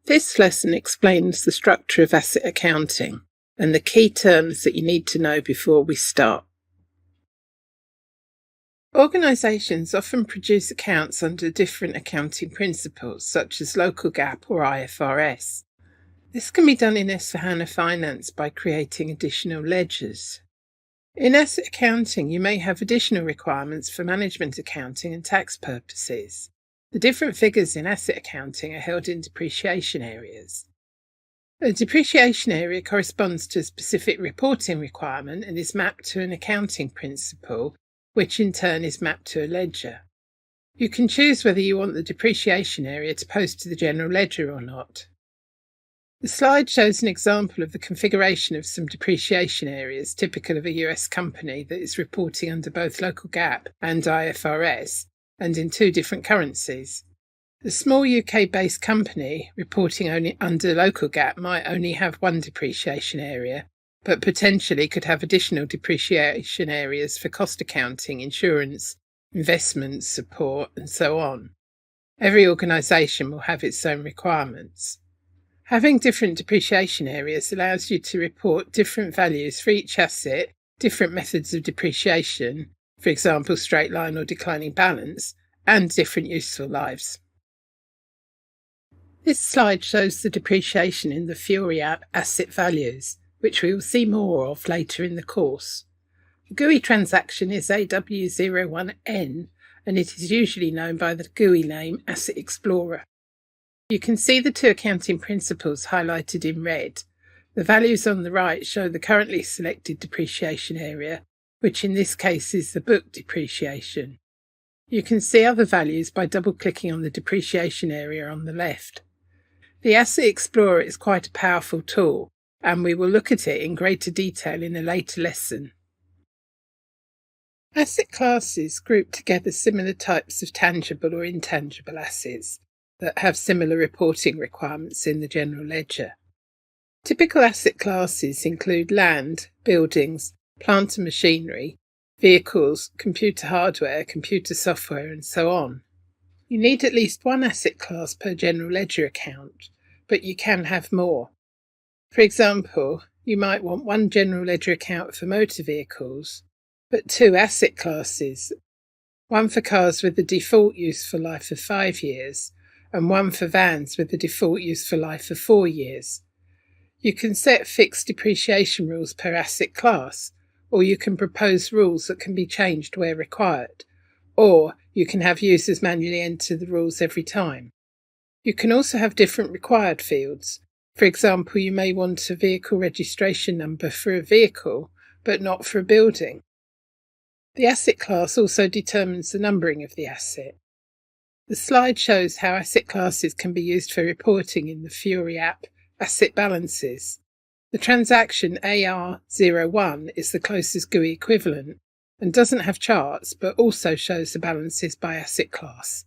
This lesson explains the structure of asset accounting and the key terms that you need to know before we start. Organisations often produce accounts under different accounting principles, such as local GAAP or IFRS. This can be done in S/4HANA Finance by creating additional ledgers. In asset accounting, you may have additional requirements for management accounting and tax purposes. The different figures in asset accounting are held in depreciation areas. A depreciation area corresponds to a specific reporting requirement and is mapped to an accounting principle, which in turn is mapped to a ledger. You can choose whether you want the depreciation area to post to the general ledger or not. The slide shows an example of the configuration of some depreciation areas typical of a US company that is reporting under both local GAAP and IFRS, and in two different currencies. A small UK-based company reporting only under local GAAP might only have one depreciation area, but potentially could have additional depreciation areas for cost accounting, insurance, investments, support, and so on. Every organisation will have its own requirements. Having different depreciation areas allows you to report different values for each asset, different methods of depreciation, for example straight line or declining balance, and different useful lives. This slide shows the depreciation in the Fiori app asset values, which we will see more of later in the course. The GUI transaction is AW01N, and it is usually known by the GUI name Asset Explorer. You can see the two accounting principles highlighted in red. The values on the right show the currently selected depreciation area, which in this case is the book depreciation. You can see other values by double-clicking on the depreciation area on the left. The Asset Explorer is quite a powerful tool, and we will look at it in greater detail in a later lesson. Asset classes group together similar types of tangible or intangible assets that have similar reporting requirements in the general ledger. Typical asset classes include land, buildings, plant and machinery, vehicles, computer hardware, computer software, and so on. You need at least one asset class per general ledger account, but you can have more. For example, you might want one general ledger account for motor vehicles, but two asset classes, one for cars with the default useful life of 5 years, and one for vans with the default useful life of 4 years. You can set fixed depreciation rules per asset class, or you can propose rules that can be changed where required, or you can have users manually enter the rules every time. You can also have different required fields. For example, you may want a vehicle registration number for a vehicle, but not for a building. The asset class also determines the numbering of the asset. The slide shows how asset classes can be used for reporting in the Fiori app asset balances. The transaction AR01 is the closest GUI equivalent and doesn't have charts but also shows the balances by asset class.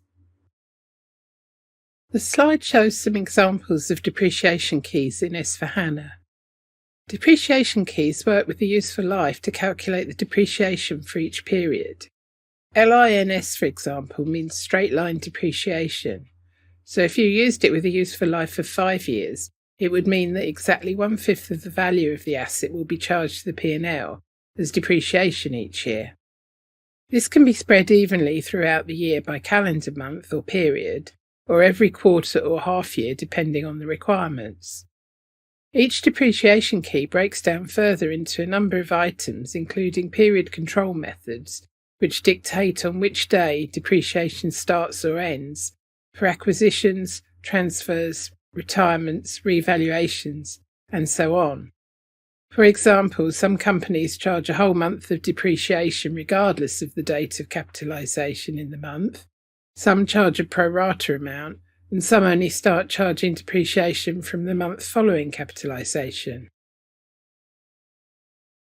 The slide shows some examples of depreciation keys in S/4HANA. Depreciation keys work with the useful life to calculate the depreciation for each period. LINS, for example, means straight line depreciation. So if you used it with a useful life of 5 years, it would mean that exactly 1/5 of the value of the asset will be charged to the P&L as depreciation each year. This can be spread evenly throughout the year by calendar month or period, or every quarter or half year depending on the requirements. Each depreciation key breaks down further into a number of items, including period control methods, which dictate on which day depreciation starts or ends, for acquisitions, transfers, retirements, revaluations, and so on. For example, some companies charge a whole month of depreciation regardless of the date of capitalisation in the month. Some charge a pro rata amount, and some only start charging depreciation from the month following capitalisation.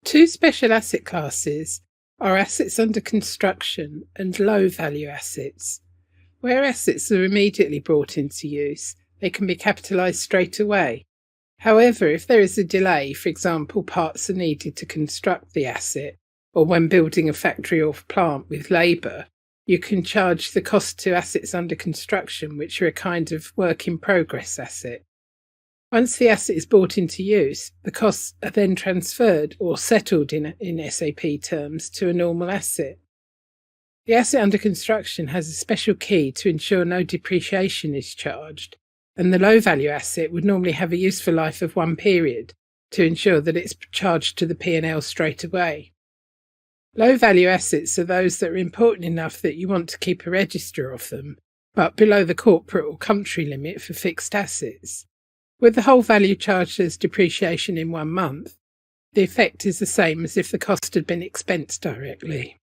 Two special asset classes are assets under construction and low-value assets. Where assets are immediately brought into use, they can be capitalised straight away. However, if there is a delay, for example, parts are needed to construct the asset, or when building a factory or plant with labour, you can charge the cost to assets under construction, which are a kind of work-in-progress asset. Once the asset is brought into use, the costs are then transferred or settled in SAP terms to a normal asset. The asset under construction has a special key to ensure no depreciation is charged, and the low-value asset would normally have a useful life of 1 period to ensure that it's charged to the P&L straight away. Low-value assets are those that are important enough that you want to keep a register of them, but below the corporate or country limit for fixed assets. With the whole value charged as depreciation in 1 month, the effect is the same as if the cost had been expensed directly.